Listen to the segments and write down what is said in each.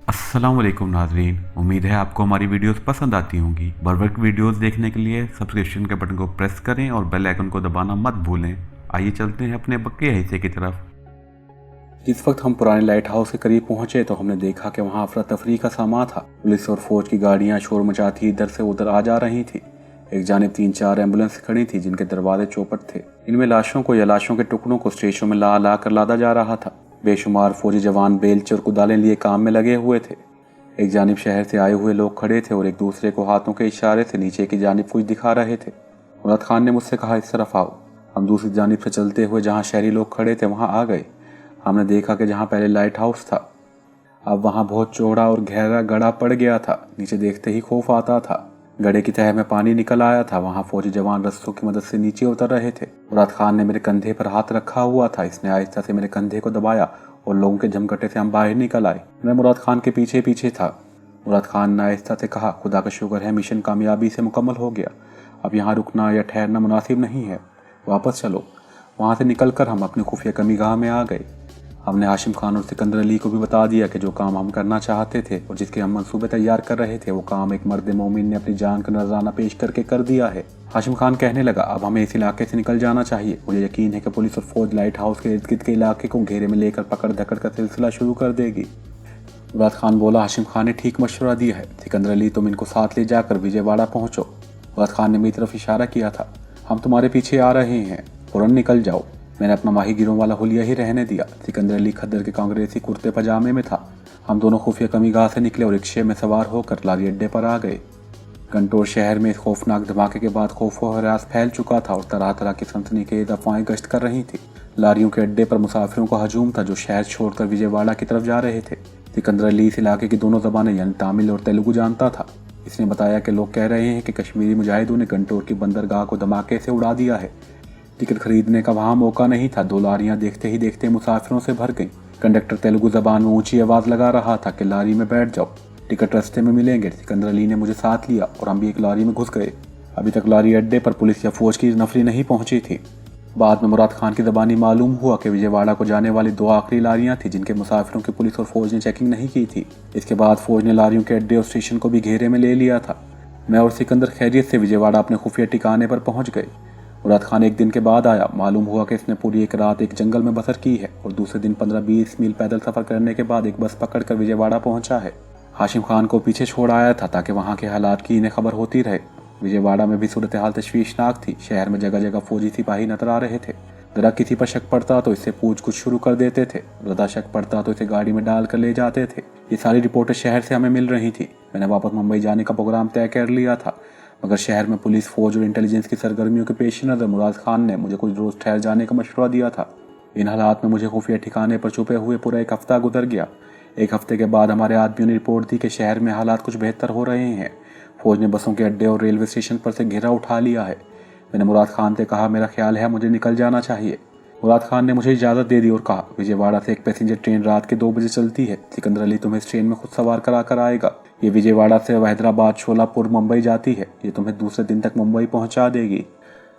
अस्सलाम वालेकुम नाजरीन, उम्मीद है आपको हमारी वीडियोस पसंद आती होंगी। बर वक्त वीडियोस देखने के लिए सब्सक्रिप्शन के बटन को प्रेस करें और बेल आइकन को दबाना मत भूलें। आइए चलते हैं अपने बकिया हिस्से की तरफ। जिस वक्त हम पुराने लाइट हाउस के करीब पहुंचे तो हमने देखा कि वहां अफरा तफरी का सामा था। पुलिस और फौज की गाड़ियां शोर मचाती इधर से उधर आ जा रही थी। एक जानिब 3-4 एम्बुलेंस खड़ी थी जिनके दरवाजे चौपट थे। इनमें लाशों को या लाशों के टुकड़ों को स्टेशनों में ला ला कर लादा जा रहा था। बेशुमार फौजी जवान बेलचे और कुदालें लिए काम में लगे हुए थे। एक जानिब शहर से आए हुए लोग खड़े थे और एक दूसरे को हाथों के इशारे से नीचे की जानिब कुछ दिखा रहे थे। मुराद खान ने मुझसे कहा, इस तरफ आओ। हम दूसरी जानिब से चलते हुए जहाँ शहरी लोग खड़े थे वहाँ आ गए। हमने देखा कि जहाँ पहले लाइट हाउस था अब वहाँ बहुत चौड़ा और गहरा गड्ढा पड़ गया था। नीचे देखते ही खौफ आता था। गड्ढे की तह में पानी निकल आया था। वहाँ फौजी जवान रस्सों की मदद से नीचे उतर रहे थे। मुराद खान ने मेरे कंधे पर हाथ रखा हुआ था। इसने आहिस्ता से मेरे कंधे को दबाया और लोगों के झमकटे से हम बाहर निकल आए। मैं मुराद खान के पीछे पीछे था। मुराद खान ने आहिस्ता से कहा, खुदा का शुक्र है मिशन कामयाबी से मुकम्मल हो गया। अब यहाँ रुकना या ठहरना मुनासिब नहीं है, वापस चलो। वहाँ से निकलकर हम अपने खुफिया कमीगाह में आ गए। हमने हाशिम खान और सिकंदर अली को भी बता दिया कि जो काम हम करना चाहते थे और जिसके हम मंसूबे तैयार कर रहे थे वो काम एक मर्द मोमिन ने अपनी जान का नजराना पेश करके कर दिया है। हाशिम खान कहने लगा, अब हमें इस इलाके से निकल जाना चाहिए। मुझे यकीन है कि पुलिस और फौज लाइट हाउस के इर्द गिर्द के इलाके को घेरे में लेकर पकड़ धकड़ का सिलसिला शुरू कर देगी। मुराद खान बोला, हाशिम खान ने ठीक मशवरा दिया है। सिकंदर अली, तुम इनको साथ ले जाकर विजयवाड़ा पहुंचो। मुराद खान ने मेरी तरफ इशारा किया था। हम तुम्हारे पीछे आ रहे हैं, फौरन निकल जाओ। मैंने अपना माहीगिरों वाला हुलिया ही रहने दिया। सिकंदर अली खद्दर के कांग्रेसी कुर्ते पजामे में था। हम दोनों खुफिया कमीगाह से निकले और रिक्शे में सवार होकर लारी अड्डे पर आ गए। घंटोर शहर में इस खौफनाक धमाके के बाद खौफ व हरास फैल चुका था और तरह तरह की सनसनीखेज अफवाहें गश्त कर रही थी। लारियों के अड्डे पर मुसाफिरों का हजूम था जो शहर छोड़कर विजयवाड़ा की तरफ जा रहे थे। सिकंदर अली इस इलाके की दोनों जबानें यानी तमिल और तेलुगु जानता था। इसने बताया कि लोग कह रहे हैं कि कश्मीरी मुजाहिदों ने घंटोर की बंदरगाह को धमाके से उड़ा दिया है। टिकट खरीदने का वहाँ मौका नहीं था। 2 लारियां देखते ही देखते मुसाफिरों से भर गईं। कंडक्टर तेलुगु जबान में ऊंची आवाज़ लगा रहा था कि लारी में बैठ जाओ, टिकट रास्ते में मिलेंगे। सिकंदर अली ने मुझे साथ लिया और हम भी एक लारी में घुस गए। अभी तक लारी अड्डे पर पुलिस या फौज की नफरी नहीं पहुंची थी। बाद में मुराद खान की जबानी मालूम हुआ कि विजयवाड़ा को जाने वाली 2 आखिरी लारियां थी जिनके मुसाफिरों की पुलिस और फौज ने चेकिंग नहीं की थी। इसके बाद फौज ने लारियों के अड्डे और स्टेशन को भी घेरे में ले लिया था। मैं और सिकंदर खैरियत से विजयवाड़ा अपने खुफिया ठिकाने पर पहुंच गए। मुराद खान एक दिन के बाद आया। मालूम हुआ कि इसने पूरी एक रात एक जंगल में बसर की है और दूसरे दिन 15-20 मील पैदल सफर करने के बाद एक बस पकड़कर विजयवाड़ा पहुंचा है। हाशिम खान को पीछे छोड़ आया था ताकि वहां के हालात की इन्हें खबर होती रहे। विजयवाड़ा में भी सूरत हाल तशवीशनाक थी। शहर में जगह जगह फौजी सिपाही नजर आ रहे थे। जरा किसी पर शक पड़ता तो इससे पूछ कुछ शुरू कर देते थे। ज़्यादा शक पड़ता तो इसे गाड़ी में डाल कर ले जाते थे। ये सारी रिपोर्टें शहर से हमें मिल रही थी। मैंने वापस मुंबई जाने का प्रोग्राम तय कर लिया था, मगर शहर में पुलिस, फौज और इंटेलिजेंस की सरगर्मियों के पेश नज़र मुराद खान ने मुझे कुछ रोज़ ठहर जाने का मशवरा दिया था। इन हालात में मुझे खुफिया ठिकाने पर छुपे हुए पूरा 1 हफ्ता गुजर गया। 1 हफ्ते के बाद हमारे आदमियों ने रिपोर्ट दी कि शहर में हालात कुछ बेहतर हो रहे हैं। फौज ने बसों के अड्डे और रेलवे स्टेशन पर से घेरा उठा लिया है। मैंने मुराद खान से कहा, मेरा ख्याल है मुझे निकल जाना चाहिए। मुराद खान ने मुझे इजाज़त दे दी और कहा, विजयवाड़ा से एक पैसेंजर ट्रेन रात के 2 बजे चलती है। सिकंदर अली तुम्हें इस ट्रेन में खुद सवार करा कर आएगा। ये विजयवाड़ा से हैदराबाद, शोलापुर, मुंबई जाती है। ये तुम्हें दूसरे दिन तक मुंबई पहुंचा देगी।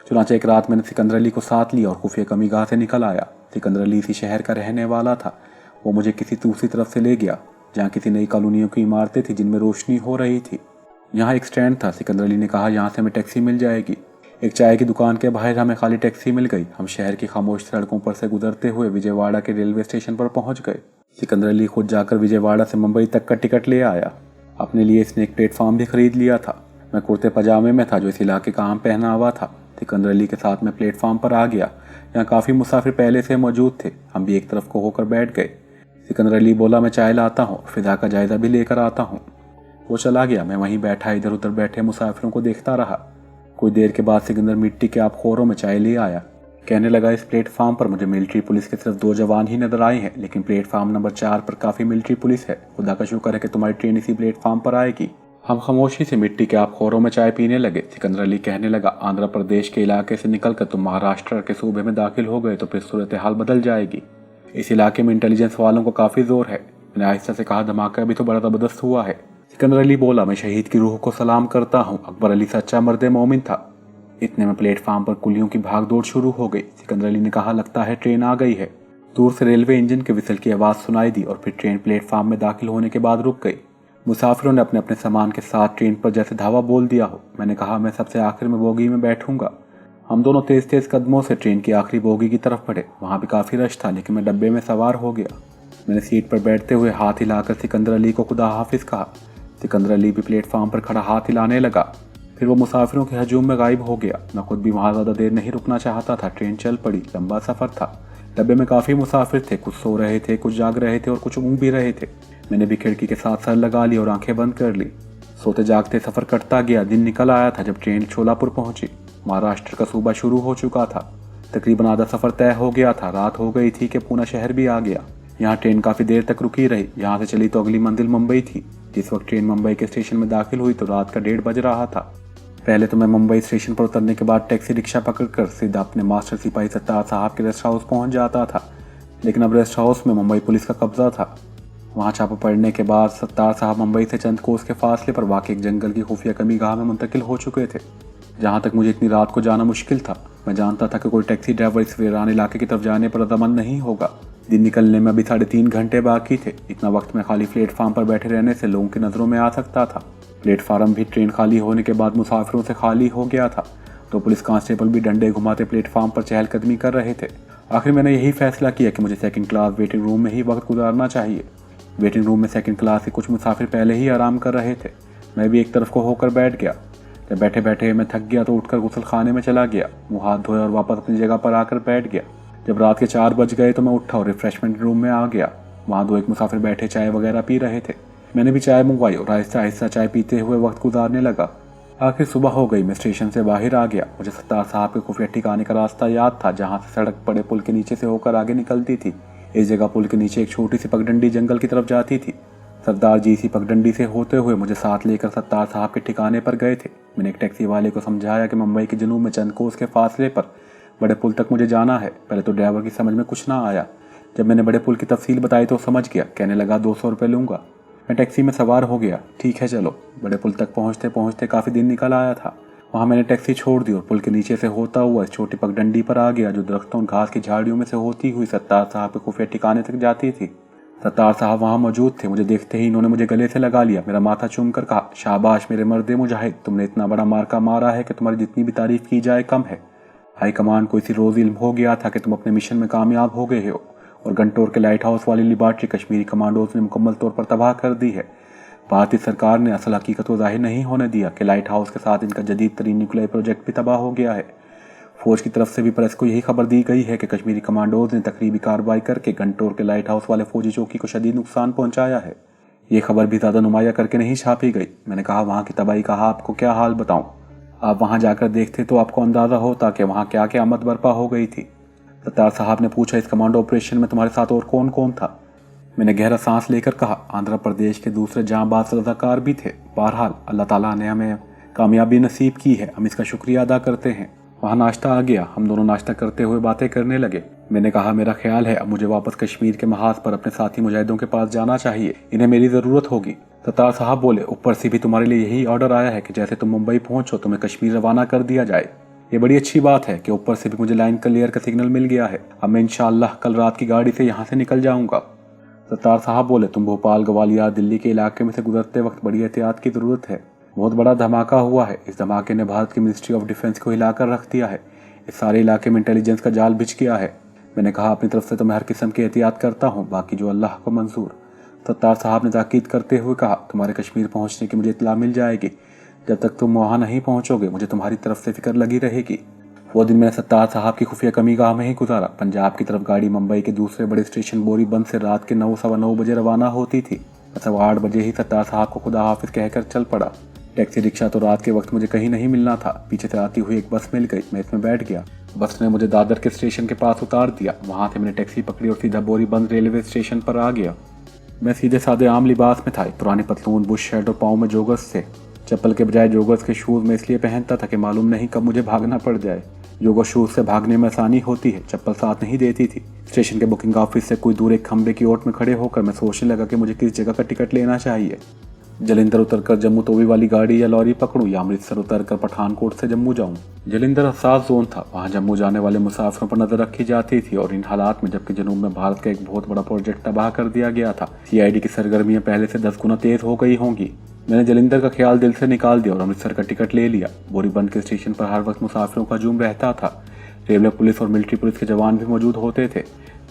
चुनाचे एक रात मैंने सिकंदर अली को साथ लिया और खुफिया कमीगाह से निकल आया। सिकंदर अली इसी शहर का रहने वाला था। वो मुझे किसी दूसरी तरफ से ले गया जहाँ किसी नई कॉलोनियों की इमारतें थी जिनमें रोशनी हो रही थी। यहाँ एक स्टैंड था। सिकंदर अली ने कहा, यहाँ से हमें टैक्सी मिल जाएगी। एक चाय की दुकान के बाहर हमें खाली टैक्सी मिल गई। हम शहर की खामोश सड़कों पर से गुजरते हुए विजयवाड़ा के रेलवे स्टेशन पर पहुंच गए। सिकंदर अली खुद जाकर विजयवाड़ा से मुंबई तक का टिकट ले आया। अपने लिए इसने एक प्लेटफॉर्म भी खरीद लिया था। मैं कुर्ते पजामे में था जो इस इलाके का आम पहना हुआ था। सिकंदर अली के साथ मैं प्लेटफॉर्म पर आ गया। यहाँ काफ़ी मुसाफिर पहले से मौजूद थे। हम भी एक तरफ को होकर बैठ गए। सिकंदर अली बोला, मैं चाय लाता हूँ, फिजा का जायजा भी लेकर आता हूँ। वो चला गया। मैं वहीं बैठा इधर उधर बैठे मुसाफिरों को देखता रहा। कुछ देर के बाद सिकंदर मिट्टी के आबखोरों में चाय ले आया। कहने लगा, इस प्लेटफार्म पर मुझे मिलिट्री पुलिस के सिर्फ 2 जवान ही नजर आए हैं, लेकिन प्लेटफार्म नंबर 4 पर काफ़ी मिलिट्री पुलिस है। खुदा का शुक्र है कि तुम्हारी ट्रेन इसी प्लेटफार्म पर आएगी। हम खामोशी से मिट्टी के आबखोरों में चाय पीने लगे। सिकंदर अली कहने लगा, आंध्र प्रदेश के इलाके से निकलकर तुम महाराष्ट्र के सूबे में दाखिल हो गए तो फिर सूरत हाल बदल जाएगी। इस इलाके में इंटेलिजेंस वालों को काफ़ी जोर है। मैंने आहिस्ता से कहा, धमाका भी तो बड़ा ज़बरदस्त हुआ है। सिकंदर अली बोला, मैं शहीद की रूह को सलाम करता हूँ। अकबर अली सच्चा मर्द मोमिन था। इतने में प्लेटफार्म पर कुलियों की भाग दौड़ शुरू हो गई। सिकंदर अली ने कहा, लगता है ट्रेन आ गई है। दूर से रेलवे इंजन के विसल की आवाज़ सुनाई दी और फिर ट्रेन प्लेटफार्म में दाखिल होने के बाद रुक गई। मुसाफिरों ने अपने अपने सामान के साथ ट्रेन पर जैसे धावा बोल दिया हो। मैंने कहा मैं सबसे आखिर में बोगी में बैठूंगा। हम दोनों तेज तेज कदमों से ट्रेन की आखिरी बोगी की तरफ बढ़े। वहाँ भी काफ़ी रश था, लेकिन मैं डब्बे में सवार हो गया। मैंने सीट पर बैठते हुए हाथ हिलाकर सिकंदर अली को खुदा हाफिज़ कहा। सिकंदर अली भी प्लेटफार्म पर खड़ा हाथ हिलाने लगा। फिर वो मुसाफिरों के हजूम में गायब हो गया। मैं खुद भी वहाँ ज़्यादा देर नहीं रुकना चाहता था। ट्रेन चल पड़ी। लंबा सफ़र था। डब्बे में काफ़ी मुसाफिर थे। कुछ सो रहे थे, कुछ जाग रहे थे और कुछ ऊँघ भी रहे थे। मैंने भी खिड़की के साथ सर लगा ली और आंखें बंद कर ली। सोते जागते सफ़र कटता गया। दिन निकल आया था जब ट्रेन शोलापुर पहुंची। महाराष्ट्र का सूबा शुरू हो चुका था। तकरीबन आधा सफ़र तय हो गया था। रात हो गई थी कि पूना शहर भी आ गया। यहाँ ट्रेन काफ़ी देर तक रुकी रही। यहाँ से चली तो अगली मंजिल मुंबई थी। जिस वक्त ट्रेन मुंबई के स्टेशन में दाखिल हुई तो रात का 1:30 बज रहा था। पहले तो मैं मुंबई स्टेशन पर उतरने के बाद टैक्सी रिक्शा पकड़कर सीधा अपने मास्टर सिपाही सत्तार साहब के रेस्ट हाउस पहुँच जाता था। लेकिन अब रेस्ट हाउस में मुंबई पुलिस का कब्जा था। वहाँ छापा पड़ने के बाद सत्तार साहब मुंबई से चंद कोस के फासले पर वाक़ एक जंगल की खुफिया कमीगाह में मुंतकिल हो चुके थे, जहाँ तक मुझे इतनी रात को जाना मुश्किल था। मैं जानता था कि कोई टैक्सी ड्राइवर इस वीरान इलाके की तरफ जाने पर रजामंद नहीं होगा। दिन निकलने में अभी 3.5 घंटे बाकी थे। इतना वक्त मैं खाली प्लेटफार्म पर बैठे रहने से लोगों की नज़रों में आ सकता था। प्लेटफार्म भी ट्रेन खाली होने के बाद मुसाफिरों से खाली हो गया था, तो पुलिस कांस्टेबल भी डंडे घुमाते प्लेटफार्म पर चहलकदमी कर रहे थे। आखिर मैंने यही फैसला किया कि मुझे सेकंड क्लास वेटिंग रूम में ही वक्त गुजारना चाहिए। वेटिंग रूम में सेकंड क्लास के कुछ मुसाफिर पहले ही आराम कर रहे थे। मैं भी एक तरफ को होकर बैठ गया। जब बैठे बैठे मैं थक गया तो उठकर गुसल खाने में चला गया। मुँह हाथ धोए और वापस अपनी जगह पर आकर बैठ गया। जब रात के 4 बज गए तो मैं उठा और रिफ्रेशमेंट रूम में आ गया। वहाँ 2 एक मुसाफिर बैठे चाय वगैरह पी रहे थे। मैंने भी चाय मंगवाई और आहिस्ता आहिस्ता चाय पीते हुए वक्त गुजारने लगा। आखिर सुबह हो गई। मैं स्टेशन से बाहर आ गया। मुझे सत्तार साहब के खुफिया ठिकाने का रास्ता याद था, जहाँ से सड़क बड़े पुल के नीचे से होकर आगे निकलती थी। इस जगह पुल के नीचे एक छोटी सी पगडंडी जंगल की तरफ जाती थी। सरदार जी इसी पगडंडी से होते हुए मुझे साथ लेकर सत्तार साहब के ठिकाने पर गए थे। मैंने एक टैक्सी वाले को समझाया कि मुंबई के जनूब में चंद कोस के फासले पर बड़े पुल तक मुझे जाना है। पहले तो ड्राइवर की समझ में कुछ ना आया। जब मैंने बड़े पुल की तफसील बताई तो समझ गया। कहने लगा 200 रुपये लूँगा। मैं टैक्सी में सवार हो गया। ठीक है चलो। बड़े पुल तक पहुँचते पहुँचते काफ़ी दिन निकल आया था। वहाँ मैंने टैक्सी छोड़ दी और पुल के नीचे से होता हुआ इस छोटी पगडंडी पर आ गया, जो दरख्तों और घास की झाड़ियों में से होती हुई सत्तार साहब के खुफिया ठिकाने तक जाती थी। सत्तार साहब वहाँ मौजूद थे। मुझे देखते ही इन्होंने मुझे गले से लगा लिया, मेरा माथा चूम कर कहा, शाबाश मेरे मर्दे मुजाहिद, तुमने इतना बड़ा मार्का मारा है कि तुम्हारी जितनी भी तारीफ की जाए कम है। हाई कमान को इसी रोज़ इल्म हो गया था कि तुम अपने मिशन में कामयाब हो गए हो और गंटोर के लाइट हाउस वाली लिबार्ट्री कश्मीरी कमांडोज ने मुकम्मल तौर पर तबाह कर दी है। भारतीय सरकार ने असल हकीकत को जाहिर नहीं होने दिया कि लाइट हाउस के साथ इनका जदीद तरीन न्यूक्लियर प्रोजेक्ट भी तबाह हो गया है। फौज की तरफ से भी प्रेस को यही खबर दी गई है कि कश्मीरी कमांडोज ने तकरीबी कार्रवाई करके गंटोर के लाइट हाउस वाले फौजी चौकी को शदीद नुकसान पहुंचाया है। ये खबर भी ज़्यादा नुमाया करके नहीं छापी गई। मैंने कहा वहाँ की तबाही का आपको क्या हाल बताऊँ। आप वहाँ जाकर देखते तो आपको अंदाज़ा होता कि वहाँ क्या क्या आमद बर्पा हो गई थी। सत्तार साहब ने पूछा, इस कमांडो ऑपरेशन में तुम्हारे साथ और कौन कौन था। मैंने गहरा सांस लेकर कहा, आंध्र प्रदेश के दूसरे जांबाज रज़ाकार भी थे। बहरहाल अल्लाह ताला ने हमें कामयाबी नसीब की है, हम इसका शुक्रिया अदा करते हैं। वहाँ नाश्ता आ गया। हम दोनों नाश्ता करते हुए बातें करने लगे। मैंने कहा, मेरा ख्याल है अब मुझे वापस कश्मीर के महाज पर अपने साथी मुजाहिदों के पास जाना चाहिए, इन्हें मेरी ज़रूरत होगी। सत्तार साहब बोले, ऊपर से भी तुम्हारे लिए यही ऑर्डर आया है कि जैसे तुम मुंबई पहुंचो तुम्हें कश्मीर रवाना कर दिया जाए। ये बड़ी अच्छी बात है कि ऊपर से भी मुझे लाइन क्लियर का सिग्नल मिल गया है। अब मैं इंशाअल्लाह कल रात की गाड़ी से यहाँ से निकल जाऊँगा। सत्तार साहब बोले, तुम भोपाल, ग्वालियर, दिल्ली के इलाके में से गुजरते वक्त बड़ी एहतियात की ज़रूरत है। बहुत बड़ा धमाका हुआ है। इस धमाके ने भारत की मिनिस्ट्री ऑफ डिफेंस को हिलाकर रख दिया है। इस सारे इलाके में इंटेलिजेंस का जाल बिछ गया है। मैंने कहा, अपनी तरफ से तो मैं हर किस्म की एहतियात करता हूँ, बाकी जो अल्लाह को मंजूर। सत्तार साहब ने ताकीद करते हुए कहा, तुम्हारे कश्मीर पहुँचने की मुझे इत्तला मिल जाएगी। जब तक तुम वहाँ नहीं पहुँचोगे मुझे तुम्हारी तरफ से फिक्र लगी रहेगी। वो दिन मैंने सत्तार साहब की खुफिया कमीगाह में ही गुजारा। पंजाब की तरफ गाड़ी मुंबई के दूसरे बड़े स्टेशन बोरीबंद से रात के 9 सवा 9 बजे रवाना होती थी। 8:15 बजे ही सत्तार साहब को खुदा हाफिज कहकर चल पड़ा। टैक्सी रिक्शा तो रात के वक्त मुझे कहीं नहीं मिलना था। पीछे से आती हुई एक बस मिल गई। मैं इसमें बैठ गया। बस ने मुझे दादर के स्टेशन के पास उतार दिया। वहाँ से मैंने टैक्सी पकड़ी और सीधा बोरीबंद रेलवे स्टेशन पर आ गया। मैं सीधे सादे आम लिबास में था। पुरानी पतलून, बुश शर्ट और पाँव में जोगर्स थे। चप्पल के बजाय जोगर्स के शूज़ में इसलिए पहनता था कि मालूम नहीं कब मुझे भागना पड़ जाए। जोगर शूज़ से भागने में आसानी होती है, चप्पल साथ नहीं देती थी। स्टेशन के बुकिंग ऑफिस से कोई दूर एक खंबे की ओट में खड़े होकर मैं सोचने लगा कि मुझे किस जगह का टिकट लेना चाहिए। जलंधर उतरकर जम्मू तोवी वाली गाड़ी या लॉरी पकड़ूं या अमृतसर उतरकर पठानकोट से जम्मू जाऊं। जलंधर हसास जोन था, वहां जम्मू जाने वाले मुसाफिरों पर नजर रखी जाती थी और इन हालात में जबकि जनूब में भारत का एक बहुत बड़ा प्रोजेक्ट तबाह कर दिया गया था, सीआईडी की सरगर्मियां पहले से 10 गुना तेज हो गई होंगी। मैंने जलंधर का ख्याल दिल से निकाल दिया और अमृतसर का टिकट ले लिया। बोरीबंद के स्टेशन पर हर वक्त मुसाफिरों का हजूम रहता था। रेलवे पुलिस और मिलिट्री पुलिस के जवान भी मौजूद होते थे।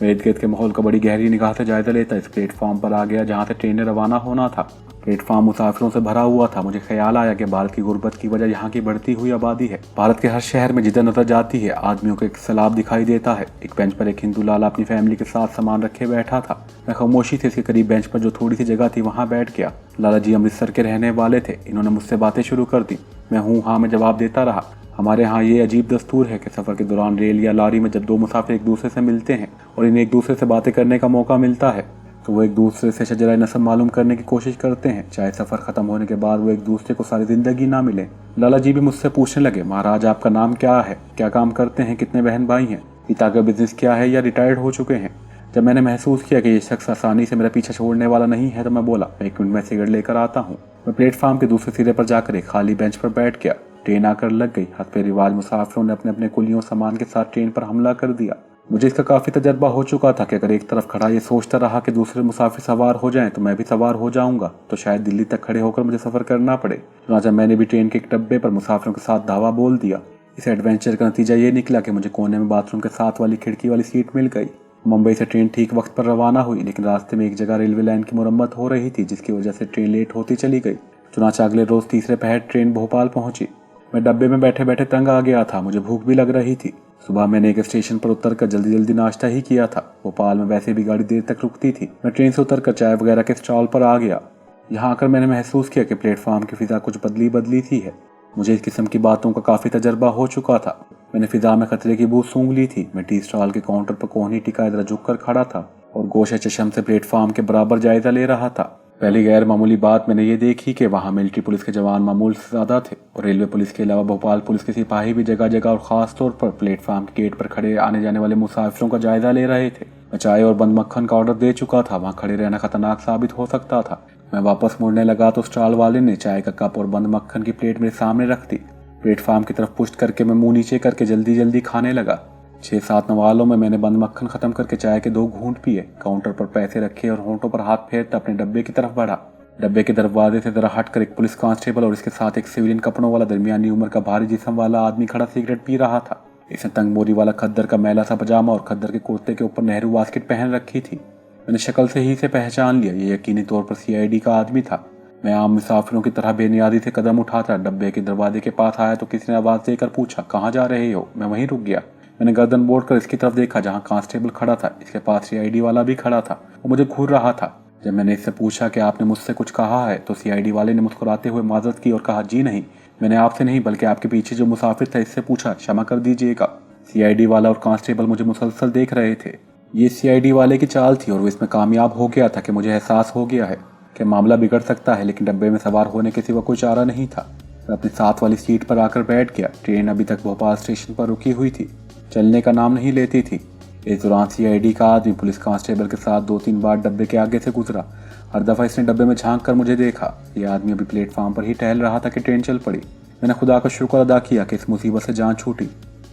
मैं इर्द गिर्द के माहौल का बड़ी गहरी निगाह से जायजा लेता इस प्लेटफॉर्म पर आ गया जहाँ से ट्रेनें रवाना होना था। प्लेटफॉर्म मुसाफिरों से भरा हुआ था। मुझे ख्याल आया कि भारत की गुर्बत की वजह यहाँ की बढ़ती हुई आबादी है। भारत के हर शहर में जिधर नजर जाती है आदमियों को एक सैलाब दिखाई देता है। एक बेंच पर एक हिंदू लाला अपनी फैमिली के साथ सामान रखे बैठा था। मैं खामोशी से इसके करीब बेंच पर जो थोड़ी सी जगह थी वहाँ बैठ गया। लाला जी अमृतसर के रहने वाले थे। इन्होंने मुझसे बातें शुरू कर दी। मैं हूँ हाँ में जवाब देता रहा। हमारे यहाँ ये अजीब दस्तूर है कि सफ़र के दौरान रेल या लॉरी में जब दो मुसाफिर एक दूसरे से मिलते हैं और इन्हें एक दूसरे से बातें करने का मौका मिलता है तो वो एक दूसरे से शजरा नसब मालूम करने की कोशिश करते हैं, चाहे सफ़र ख़त्म होने के बाद वो एक दूसरे को सारी ज़िंदगी ना मिले। लाला जी भी मुझसे पूछने लगे, महाराज आपका नाम क्या है, क्या काम करते हैं, कितने बहन भाई हैं, पिता का बिजनेस क्या है या रिटायर्ड हो चुके हैं। जब मैंने महसूस किया कि ये शख्स आसानी से मेरा पीछा छोड़ने वाला नहीं है तो मैं बोला, 1 मिनट में सिगरेट लेकर आता हूँ। मैं प्लेटफार्म के दूसरे सिरे पर जाकर एक खाली बेंच पर बैठ गया। ट्रेन आकर लग गई। हद पे रिवाज मुसाफिरों ने अपने अपने कुलियों सामान के साथ ट्रेन पर हमला कर दिया। मुझे इसका काफ़ी तजर्बा हो चुका था कि अगर एक तरफ खड़ा ये सोचता रहा कि दूसरे मुसाफिर सवार हो जाएं तो मैं भी सवार हो जाऊंगा तो शायद दिल्ली तक खड़े होकर मुझे सफ़र करना पड़े। चुनांचे मैंने भी ट्रेन के एक डब्बे पर मुसाफिरों के साथ धावा बोल दिया। इस एडवेंचर का नतीजा ये निकला कि मुझे कोने में बाथरूम के साथ वाली खिड़की वाली सीट मिल गई। मुंबई से ट्रेन ठीक वक्त पर रवाना हुई, लेकिन रास्ते में एक जगह रेलवे लाइन की मुरम्मत हो रही थी जिसकी वजह से ट्रेन लेट होती चली गई। चुनांचे अगले रोज़ तीसरे पहर ट्रेन भोपाल पहुंची। मैं डब्बे में बैठे बैठे तंग आ गया था। मुझे भूख भी लग रही थी। सुबह मैंने एक स्टेशन पर उतरकर जल्दी जल्दी नाश्ता ही किया था। भोपाल में वैसे भी गाड़ी देर तक रुकती थी। मैं ट्रेन से उतरकर चाय वगैरह के स्टॉल पर आ गया। यहाँ आकर मैंने महसूस किया कि प्लेटफॉर्म की फिजा कुछ बदली सी है। मुझे इस किस्म की बातों का काफ़ी तजर्बा हो चुका था। मैंने फिजा में खतरे की बू सूंघ ली थी। मैं टी स्टॉल के काउंटर पर कोहनी टिका इधर झुक कर खड़ा था और गोशे चशम से प्लेटफॉर्म के बराबर जायजा ले रहा था। पहली गैर मामूली बात मैंने ये देखी कि वहाँ मिलिट्री पुलिस के जवान मामूल से ज़्यादा थे और रेलवे पुलिस के अलावा भोपाल पुलिस के सिपाही भी जगह जगह और ख़ास तौर पर प्लेटफॉर्म के गेट पर खड़े आने जाने वाले मुसाफिरों का जायजा ले रहे थे। मैं चाय और बंद मक्खन का ऑर्डर दे चुका था। वहाँ खड़े रहना खतरनाक साबित हो सकता था। मैं वापस मुड़ने लगा तो स्टॉल वाले ने चाय का कप और बंद मक्खन की प्लेट मेरे सामने रख दी। प्लेटफॉर्म की तरफ पुश्त करके मैं मुँह नीचे करके जल्दी जल्दी खाने लगा। 6-7 नवालों में मैंने बंद मक्खन ख़त्म करके चाय के 2 घूंट पिए। काउंटर पर पैसे रखे और होंठों पर हाथ फेरता अपने डब्बे की तरफ बढ़ा। डब्बे के दरवाजे से जरा हटकर एक पुलिस कांस्टेबल और इसके साथ एक सिविलियन कपड़ों वाला दरमियानी उम्र का भारी जिस्म वाला आदमी खड़ा सिगरेट पी रहा था। इसने तंग बोरी वाला खद्दर का मैला सा पजामा और खद्दर के कुर्ते के ऊपर नेहरू बास्केट पहन रखी थी। मैंने शक्ल से ही इसे पहचान लिया। ये यकीनी तौर पर सीआईडी का आदमी था। मैं आम मुसाफिरों की तरह बेनियादी से कदम उठाता डब्बे के दरवाजे के पास आया तो किसी ने आवाज़ देकर पूछा, कहाँ जा रहे हो? मैं वहीं रुक गया। मैंने गर्दन मोड़ कर इसकी तरफ देखा जहाँ कांस्टेबल खड़ा था। इसके पास सीआईडी वाला भी खड़ा था। वो मुझे घूर रहा था। जब मैंने इससे पूछा कि आपने मुझसे कुछ कहा है तो सीआईडी वाले ने मुस्कुराते हुए माजरत की और कहा, जी नहीं, मैंने आपसे नहीं बल्कि आपके पीछे जो मुसाफिर था इससे पूछा, क्षमा कर दीजिएगा। सीआईडी वाला और कांस्टेबल मुझे मुसलसल देख रहे थे। ये सीआईडी वाले की चाल थी और वो इसमें कामयाब हो गया था कि मुझे एहसास हो गया है कि मामला बिगड़ सकता है, लेकिन डब्बे में सवार होने के सिवा कोई चारा नहीं था। मैं अपनी साथ वाली सीट पर आकर बैठ गया। ट्रेन अभी तक भोपाल स्टेशन पर रुकी हुई थी, चलने का नाम नहीं लेती थी। इस दौरान सीआईडी का आदमी पुलिस कांस्टेबल के साथ 2-3 बार डब्बे के आगे से गुजरा। हर दफ़ा इसने डब्बे में झांक कर मुझे देखा। यह आदमी अभी प्लेटफॉर्म पर ही टहल रहा था कि ट्रेन चल पड़ी। मैंने खुदा का शुक्र अदा किया कि इस मुसीबत से जान छूटी।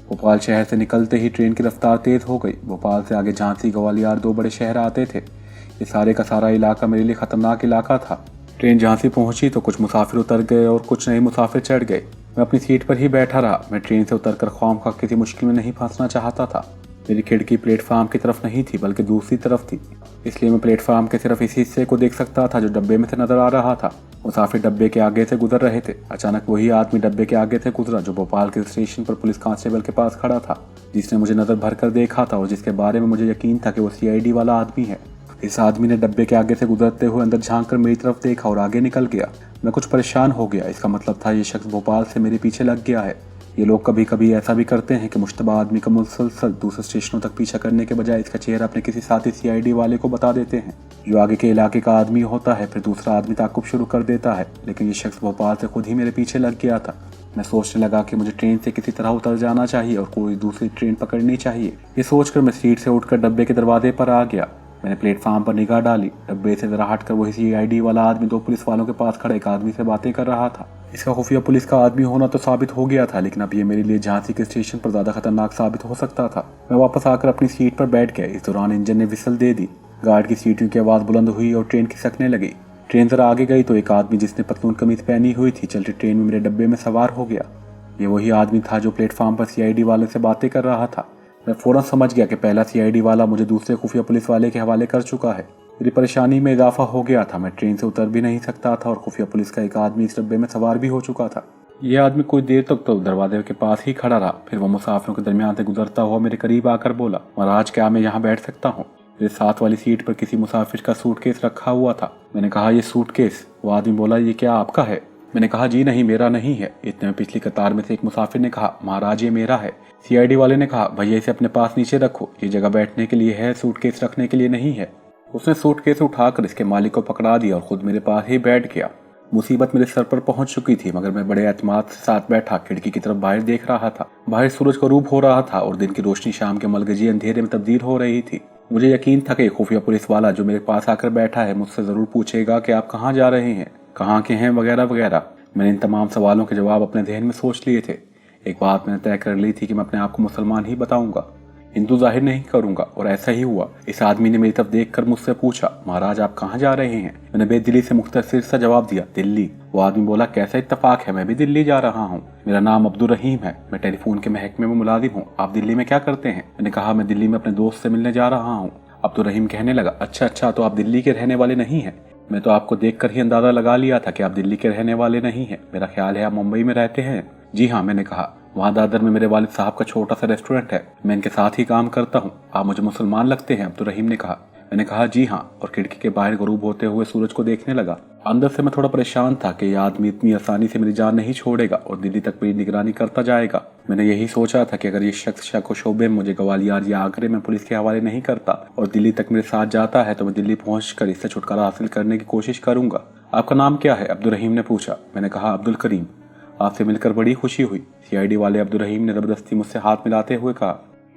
भोपाल शहर से निकलते ही ट्रेन की रफ्तार तेज़ हो गई। भोपाल से आगे झांसी, ग्वालियर 2 बड़े शहर आते थे। ये सारे का सारा इलाका मेरे लिए ख़तरनाक इलाका था। ट्रेन झांसी पहुंची तो कुछ मुसाफिर उतर गए और कुछ नए मुसाफिर चढ़ गए। मैं अपनी सीट पर ही बैठा रहा। मैं ट्रेन से उतरकर ख्वामख्वाह किसी मुश्किल में नहीं फंसना चाहता था। मेरी खिड़की प्लेटफार्म की तरफ नहीं थी बल्कि दूसरी तरफ थी, इसलिए मैं प्लेटफार्म के सिर्फ इसी हिस्से को देख सकता था जो डब्बे में से नजर आ रहा था। मुसाफिर डब्बे के आगे से गुजर रहे थे। अचानक वही आदमी डब्बे के आगे से गुजरा जो भोपाल के स्टेशन पर पुलिस कांस्टेबल के पास खड़ा था, जिसने मुझे नजर भर कर देखा था और जिसके बारे में मुझे यकीन था कि वो सीआईडी वाला आदमी है। इस आदमी ने डब्बे के आगे से गुजरते हुए अंदर झांक कर मेरी तरफ देखा और आगे निकल गया। मैं कुछ परेशान हो गया। इसका मतलब था ये शख्स भोपाल से मेरे पीछे लग गया है। ये लोग कभी कभी ऐसा भी करते हैं कि मुश्तबा आदमी का मुसलसल दूसरे स्टेशनों तक पीछा करने के बजाय इसका चेहरा अपने किसी साथी सीआईडी वाले को बता देते हैं जो आगे के इलाके का आदमी होता है। फिर दूसरा आदमी ताकुब शुरू कर देता है, लेकिन ये शख्स भोपाल से खुद ही मेरे पीछे लग गया था। मैं सोचने लगा कि मुझे ट्रेन से किसी तरह उतर जाना चाहिए और कोई दूसरी ट्रेन पकड़नी चाहिए। ये सोचकर मैं सीट से उठकर डब्बे के दरवाजे पर आ गया। मैंने प्लेटफार्म पर निगाह डाली। डब्बे से जरा हटकर वही CID वाला आदमी 2 पुलिस वालों के पास खड़े एक आदमी से बातें कर रहा था। इसका खुफिया पुलिस का आदमी होना तो साबित हो गया था, लेकिन अब ये मेरे लिए झांसी के स्टेशन पर ज्यादा खतरनाक साबित हो सकता था। मैं वापस आकर अपनी सीट पर बैठ गया। इस दौरान इंजन ने विसल दे दी। गार्ड की सीटियों की आवाज़ बुलंद हुई और ट्रेन खिसकने लगी। ट्रेन जरा आगे गई तो एक आदमी जिसने पतलून कमीज पहनी हुई थी चलती ट्रेन में मेरे डब्बे में सवार हो गया। ये वही आदमी था जो प्लेटफार्म पर CID वाले से बातें कर रहा था। मैं फौरन समझ गया कि पहला CID वाला मुझे दूसरे खुफिया पुलिस वाले के हवाले कर चुका है। मेरी परेशानी में इजाफा हो गया था। मैं ट्रेन से उतर भी नहीं सकता था और खुफिया पुलिस का एक आदमी इस डब्बे में सवार भी हो चुका था। यह आदमी कुछ देर तक तो दरवाजे के पास ही खड़ा रहा। फिर वो मुसाफिरों के दरमियान से गुजरता हुआ मेरे करीब आकर बोला, महाराज क्या मैं यहाँ बैठ सकता हूँ? मेरे साथ वाली सीट पर किसी मुसाफिर का सूटकेस रखा हुआ था। मैंने कहा, ये सूटकेस? वो आदमी बोला, ये क्या आपका है? मैंने कहा, जी नहीं, मेरा नहीं है। इतने में पिछली कतार में से एक मुसाफिर ने कहा, महाराज ये मेरा है। CID वाले ने कहा, भैया इसे अपने पास नीचे रखो, ये जगह बैठने के लिए है, सूटकेस रखने के लिए नहीं है। उसने सूटकेस उठाकर इसके मालिक को पकड़ा दिया और खुद मेरे पास ही बैठ गया। मुसीबत मेरे सर पर पहुंच चुकी थी, मगर मैं बड़े एतमाद से साथ बैठा खिड़की की तरफ बाहर देख रहा था। बाहर सूरज का रूप हो रहा था और दिन की रोशनी शाम के मलगजी अंधेरे में तब्दील हो रही थी। मुझे यकीन था कि खुफिया पुलिस वाला जो मेरे पास आकर बैठा है मुझसे जरूर पूछेगा कि आप कहाँ जा रहे हैं, कहाँ के हैं, वगैरह वगैरह। मैंने इन तमाम सवालों के जवाब अपने जहन में सोच लिए थे। एक बात मैंने तय कर ली थी कि मैं अपने आप को मुसलमान ही बताऊंगा, हिंदू जाहिर नहीं करूंगा, और ऐसा ही हुआ। इस आदमी ने मेरी तरफ देखकर मुझसे पूछा, महाराज आप कहाँ जा रहे हैं? मैंने बेदिली से मुख्तसर सा जवाब दिया, दिल्ली। वो आदमी बोला, कैसा इत्तेफाक है, मैं भी दिल्ली जा रहा हूँ। मेरा नाम अब्दुल रहीम है, मैं टेलीफोन के महकमे में मुलाजिम हूँ। आप दिल्ली में क्या करते हैं? मैंने कहा, मैं दिल्ली में अपने दोस्त से मिलने जा रहा हूँ। अब्दुल रहीम कहने लगा, अच्छा, तो आप दिल्ली के रहने वाले नहीं हैं? मैं तो आपको देखकर ही अंदाजा लगा लिया था कि आप दिल्ली के रहने वाले नहीं हैं। मेरा ख्याल है आप मुंबई में रहते हैं। जी हाँ, मैंने कहा, वहाँ दादर में मेरे वालिद साहब का छोटा सा रेस्टोरेंट है, मैं इनके साथ ही काम करता हूँ। आप मुझे मुसलमान लगते हैं, अब्दुल रहीम ने कहा। मैंने कहा, जी हाँ, और खिड़की के बाहर गुरूब होते हुए सूरज को देखने लगा। अंदर से मैं थोड़ा परेशान था कि यह आदमी इतनी आसानी से मेरी जान नहीं छोड़ेगा और दिल्ली तक मेरी निगरानी करता जाएगा। मैंने यही सोचा था कि अगर ये शख्स शक व शोबे में मुझे ग्वालियर या आगरे में पुलिस के हवाले नहीं करता और दिल्ली तक मेरे साथ जाता है तो मैं दिल्ली पहुंचकर इससे छुटकारा हासिल करने की कोशिश करूंगा। आपका नाम क्या है? अब्दुल रहीम ने पूछा। मैंने कहा, अब्दुल करीम। आपसे मिलकर बड़ी खुशी हुई। CID वाले अब्दुल रहीम ने जबरदस्ती मुझसे हाथ मिलाते हुए कहा।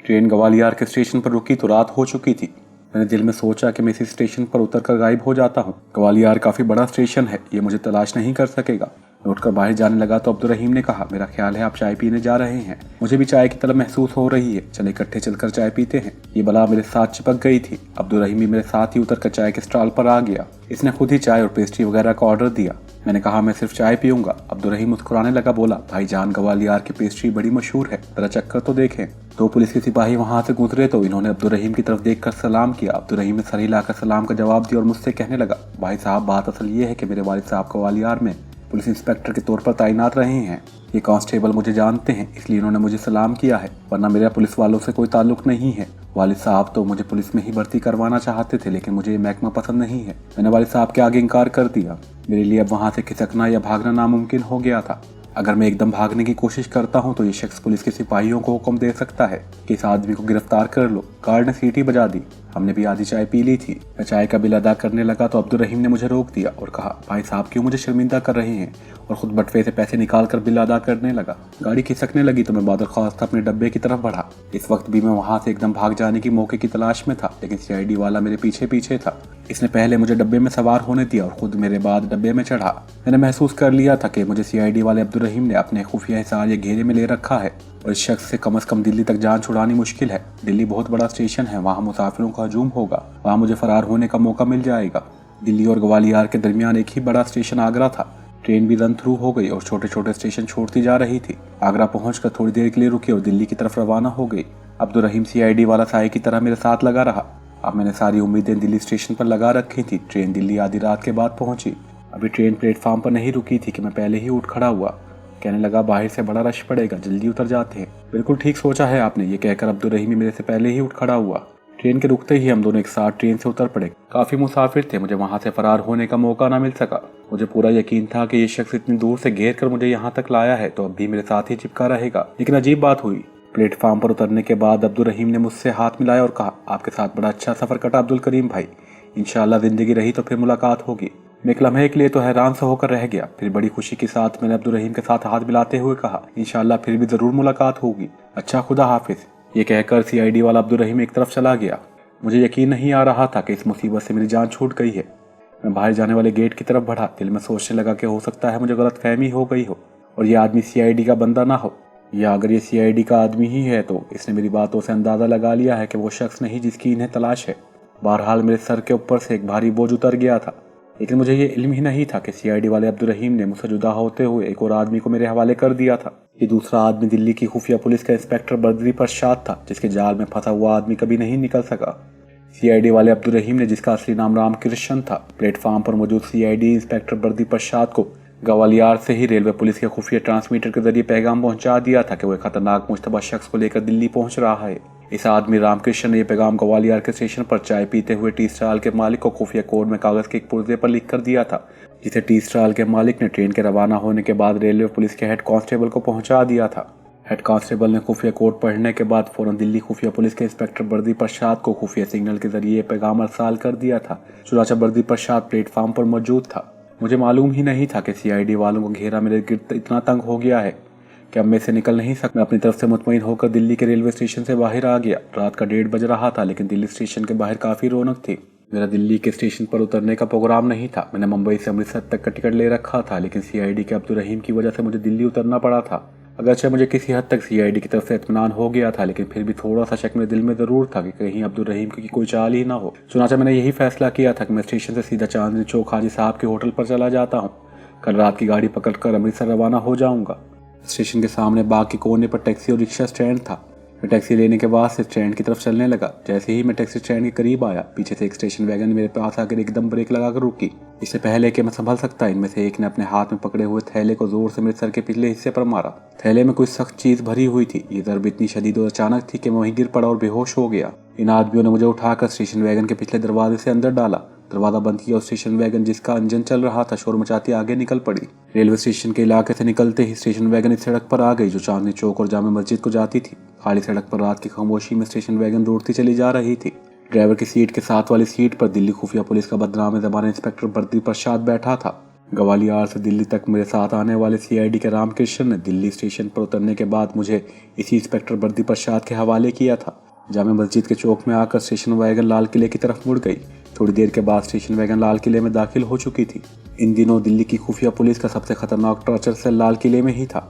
ट्रेन ग्वालियर के स्टेशन पर रुकी तो रात हो चुकी थी। मैंने दिल में सोचा कि मैं इसी स्टेशन पर उतरकर गायब हो जाता हूँ। ग्वालियर काफ़ी बड़ा स्टेशन है, ये मुझे तलाश नहीं कर सकेगा। मैं उठकर बाहर जाने लगा तो अब्दुल रहीम ने कहा, मेरा ख्याल है आप चाय पीने जा रहे हैं। मुझे भी चाय की तलब महसूस हो रही है, चले इकट्ठे चलकर चाय पीते हैं। ये बला मेरे साथ चिपक गई थी। अब्दुल रहीम भी मेरे साथ ही उतरकर चाय के स्टॉल पर आ गया। इसने खुद ही चाय और पेस्ट्री वगैरह का ऑर्डर दिया। मैंने कहा, मैं सिर्फ चाय पीऊंगा। अब्दुल रहीम मुस्कुराने लगा, बोला, भाईजान ग्वालियर की पेस्ट्री बड़ी मशहूर है, जरा चक्कर तो देखें। 2 पुलिस के सिपाही वहां से गुजरे तो इन्होंने अब्दुल रहीम की तरफ देखकर सलाम किया। अब्दुल रहीम ने सर हिलाकर सलाम का जवाब दिया और मुझसे कहने लगा, भाई साहब बात असल ये है कि मेरे वालिद साहब ग्वालियर में पुलिस इंस्पेक्टर के तौर पर तैनात रहे हैं। ये कांस्टेबल मुझे जानते हैं, इसलिए इन्होंने मुझे सलाम किया है, वरना मेरा पुलिस वालों से कोई ताल्लुक नहीं है। वालिद साहब तो मुझे पुलिस में ही भर्ती करवाना चाहते थे, लेकिन मुझे ये महकमा पसंद नहीं है। मैंने वालिद साहब के आगे इनकार कर दिया। मेरे लिए अब वहाँ से खिसकना या भागना नामुमकिन हो गया था। अगर मैं एकदम भागने की कोशिश करता हूँ तो ये शख्स पुलिस के सिपाहियों को हुक्म दे सकता है कि इस आदमी को गिरफ्तार कर लो। गार्ड ने सीटी बजा दी। हमने भी आधी चाय पी ली थी। मैं चाय का बिल अदा करने लगा तो अब्दुल रहीम ने मुझे रोक दिया और कहा, भाई साहब क्यों मुझे शर्मिंदा कर रहे हैं, और खुद बटवे से पैसे निकाल कर बिल अदा करने लगा। गाड़ी खिसकने लगी तो मैं बदरख्वास्त अपने डब्बे की तरफ बढ़ा। इस वक्त भी मैं वहाँ से एकदम भाग जाने की मौके की तलाश में था, लेकिन CID वाला मेरे पीछे पीछे था। इसने पहले मुझे डब्बे में सवार होने दिया और खुद मेरे बाद डब्बे में चढ़ा। मैंने महसूस कर लिया था कि मुझे CID वाले अब्दुल रहीम ने अपने खुफिया हिसार या घेरे में ले रखा है और इस शख्स से कम दिल्ली तक जान छुड़ानी मुश्किल है। दिल्ली बहुत बड़ा स्टेशन है, वहाँ मुसाफिरों का हजूम होगा, वहाँ मुझे फरार होने का मौका मिल जाएगा। दिल्ली और ग्वालियर के दरमियान एक ही बड़ा स्टेशन आगरा था। ट्रेन भी रन थ्रू हो गई और छोटे छोटे स्टेशन छोड़ती जा रही थी। आगरा पहुंचकर थोड़ी देर के लिए रुकी और दिल्ली की तरफ रवाना हो गई। अब्दुल रहीम CID वाला साए की तरह मेरे साथ लगा रहा। अब मैंने सारी उम्मीदें दिल्ली स्टेशन पर लगा रखी थी। ट्रेन दिल्ली आधी रात के बाद पहुंची। अभी ट्रेन प्लेटफार्म पर नहीं रुकी थी कि मैं पहले ही उठ खड़ा हुआ। कहने लगा, बाहर से बड़ा रश पड़ेगा, जल्दी उतर जाते हैं। बिल्कुल ठीक सोचा है आपने, ये कहकर अब्दुल रहीम मेरे से पहले ही उठ खड़ा हुआ। ट्रेन के रुकते ही हम दोनों एक साथ ट्रेन से उतर पड़े। काफी मुसाफिर थे, मुझे वहां से फरार होने का मौका ना मिल सका। मुझे पूरा यकीन था कि ये शख्स इतनी दूर से घेर कर मुझे यहाँ तक लाया है तो अब भी मेरे साथ ही चिपका रहेगा। लेकिन अजीब बात हुई। प्लेटफार्म पर उतरने के बाद अब्दुल रहीम ने मुझसे हाथ मिलाया और कहा, आपके साथ बड़ा अच्छा सफर कटा अब्दुल करीम भाई, इंशाअल्लाह जिंदगी रही तो फिर मुलाकात होगी। मैं एक लम्हे के लिए तो हैरान सा होकर रह गया, फिर बड़ी खुशी के साथ मैंने अब्दुल रहीम के साथ हाथ मिलाते हुए कहा, इंशाअल्लाह फिर भी जरूर मुलाकात होगी। अच्छा, खुदा हाफिज। ये कहकर CID वाला अब्दुल रहीम एक तरफ चला गया। मुझे यकीन नहीं आ रहा था कि इस मुसीबत से मेरी जान छूट गई है। मैं बाहर जाने वाले गेट की तरफ बढ़ा। दिल में सोचने लगा कि हो सकता है मुझे गलतफहमी हो गई हो और ये आदमी सीआईडी का बंदा ना हो, या अगर ये सीआईडी का आदमी ही है तो इसने मेरी बातों से अंदाज़ा लगा लिया है कि वो शख्स नहीं जिसकी इन्हें तलाश है। बहरहाल मेरे सर के ऊपर से एक भारी बोझ उतर गया था, लेकिन मुझे ये इल्म ही नहीं था कि सीआईडी वाले अब्दुल रहीम ने मुझसे जुदा होते हुए एक और आदमी को मेरे हवाले कर दिया था। ये दूसरा आदमी दिल्ली की खुफिया पुलिस का इंस्पेक्टर बद्री प्रसाद था, जिसके जाल में फंसा हुआ आदमी कभी नहीं निकल सका। सीआईडी वाले अब्दुल रहीम ने, जिसका असली नाम रामकृष्ण था, प्लेटफार्म पर मौजूद सीआईडी इंस्पेक्टर बद्री प्रसाद को ग्वालियर से ही रेलवे पुलिस के खुफिया ट्रांसमीटर के जरिए पैगाम पहुंचा दिया था कि वह खतरनाक मुश्तबा शख्स को लेकर दिल्ली पहुंच रहा है। इस आदमी रामकृष्ण ने यह पैगाम ग्वालियर के स्टेशन पर चाय पीते हुए टी स्टॉल के मालिक को खुफिया कोड में कागज के एक पुर्जे पर लिख कर दिया था, जिसे टी स्टॉल के मालिक ने ट्रेन के रवाना होने के बाद रेलवे पुलिस के हेड कांस्टेबल को पहुंचा दिया था। हेड कांस्टेबल ने खुफिया कोड पढ़ने के बाद फौरन दिल्ली खुफिया पुलिस के इंस्पेक्टर बद्री प्रसाद को खुफिया सिग्नल के जरिए यह पैगाम अरसाल कर दिया था। चुनाचा बद्री प्रसाद प्लेटफार्म पर मौजूद था। मुझे मालूम ही नहीं था कि सीआईडी वालों को घेरा मेरे गिर्द इतना तंग हो गया है कि अब मैं से निकल नहीं सकता। मैं अपनी तरफ से मुतमईन होकर दिल्ली के रेलवे स्टेशन से बाहर आ गया। रात का 1:30 बज रहा था, लेकिन दिल्ली स्टेशन के बाहर काफ़ी रौनक थी। मेरा दिल्ली के स्टेशन पर उतरने का प्रोग्राम नहीं था। मैंने मुंबई से अमृतसर तक का टिकट ले रखा था, लेकिन सीआईडी के अब्दुल रहीम की वजह से मुझे दिल्ली उतरना पड़ा था। अगरचे मुझे किसी हद तक सीआईडी की तरफ से इत्मीनान हो गया था, लेकिन फिर भी थोड़ा सा शक मेरे दिल में ज़रूर था कि कहीं अब्दुल रहीम की कोई चाल ही ना हो। चुनाचा मैंने यही फैसला किया था कि मैं स्टेशन से सीधा चांदनी चौक हाजी साहब के होटल पर चला जाता हूँ। कल रात की गाड़ी पकड़कर अमृतसर रवाना हो जाऊंगा। स्टेशन के सामने बाग के कोने पर टैक्सी और रिक्शा स्टैंड था। मैं टैक्सी लेने के बाद से स्टैंड की तरफ चलने लगा। जैसे ही मैं टैक्सी स्टैंड के करीब आया, पीछे से एक स्टेशन वैगन मेरे पास आकर एकदम ब्रेक लगाकर रुकी। इससे पहले कि मैं संभल सकता, इनमें से एक ने अपने हाथ में पकड़े हुए थैले को जोर से मेरे सर के पिछले हिस्से पर मारा। थैले में कुछ सख्त चीज भरी हुई थी। ये दर्द इतनी शदीद और अचानक थी कि मैं वहीं गिर पड़ा और बेहोश हो गया। इन आदमियों ने मुझे उठाकर स्टेशन वैगन के पिछले दरवाजे से अंदर डाला। दरवाजा बंद किया और स्टेशन वैगन, जिसका इंजन चल रहा था, शोर मचाती आगे निकल पड़ी। रेलवे स्टेशन के इलाके से निकलते ही स्टेशन वैगन इस सड़क पर आ गई जो चांदनी चौक और जामे मस्जिद को जाती थी। खाली सड़क पर रात की खामोशी में स्टेशन वैगन दौड़ती चली जा रही थी। ड्राइवर की सीट के साथ वाली सीट पर दिल्ली खुफिया पुलिस का बदनाम ज़माना इंस्पेक्टर बद्री प्रसाद बैठा था। ग्वालियर से दिल्ली तक मेरे साथ आने वाले सीआईडी के रामकृष्ण ने दिल्ली स्टेशन पर उतरने के बाद मुझे इसी इंस्पेक्टर बद्री प्रसाद के हवाले किया था। जामे मस्जिद के चौक में आकर स्टेशन वैगन लाल किले की तरफ मुड़ गई। थोड़ी देर के बाद स्टेशन वैगन लाल किले में दाखिल हो चुकी थी। इन दिनों दिल्ली की खुफिया पुलिस का सबसे खतरनाक टॉर्चर सेल लाल किले में ही था।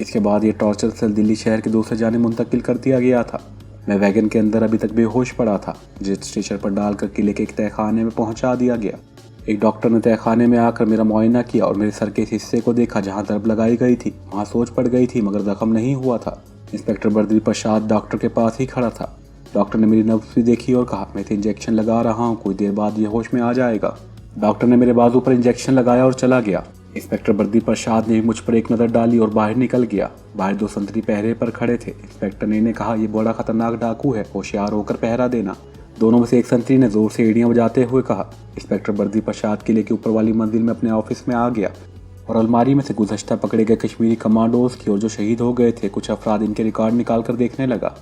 इसके बाद ये टॉर्चर सेल दिल्ली शहर के दूसरे जाने मुंतकिल कर दिया गया था। मैं वैगन के अंदर अभी तक बेहोश पड़ा था, जिसे स्टेशन पर डालकर किले के एक तहखाने में पहुंचा दिया गया। एक डॉक्टर ने तहखाने में आकर मेरा मुआयना किया और मेरे सर के इस हिस्से को देखा जहां दर्द लगाई गई थी। वहां सोच पड़ गई थी, मगर जख्म नहीं हुआ था। इंस्पेक्टर बद्री प्रसाद डॉक्टर के पास ही खड़ा था। डॉक्टर ने मेरी नब्ज भी देखी और कहा, मैं इसे इंजेक्शन लगा रहा हूँ, कुछ देर बाद ये होश में आ जाएगा। डॉक्टर ने मेरे बाजू पर इंजेक्शन लगाया और चला गया। इंस्पेक्टर बद्री प्रसाद ने मुझ पर एक नज़र डाली और बाहर निकल गया। बाहर 2 संतरी पहरे पर खड़े थे। इंस्पेक्टर ने कहा, यह बड़ा खतरनाक डाकू है, होशियार होकर पहरा देना। दोनों में से एक संतरी ने जोर से एड़ियां बजाते हुए कहा। इंस्पेक्टर बद्री प्रसाद किले के ऊपर वाली मंजिल में अपने ऑफिस में आ गया और अलमारी में से गुज़श्ता पकड़े गए कश्मीरी कमांडोज की और जो शहीद हो गए थे कुछ अफराद, इनके रिकॉर्ड निकाल कर देखने लगा।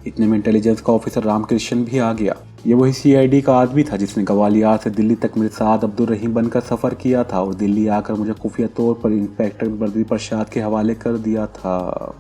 इतने में इंटेलिजेंस का ऑफिसर रामकृष्ण भी आ गया। ये वही सीआईडी का आदमी था जिसने ग्वालियर से दिल्ली तक मेरे साथ अब्दुल रहीम बनकर सफ़र किया था और दिल्ली आकर मुझे खुफिया तौर पर इंस्पेक्टर बद्री प्रसाद के हवाले कर दिया था।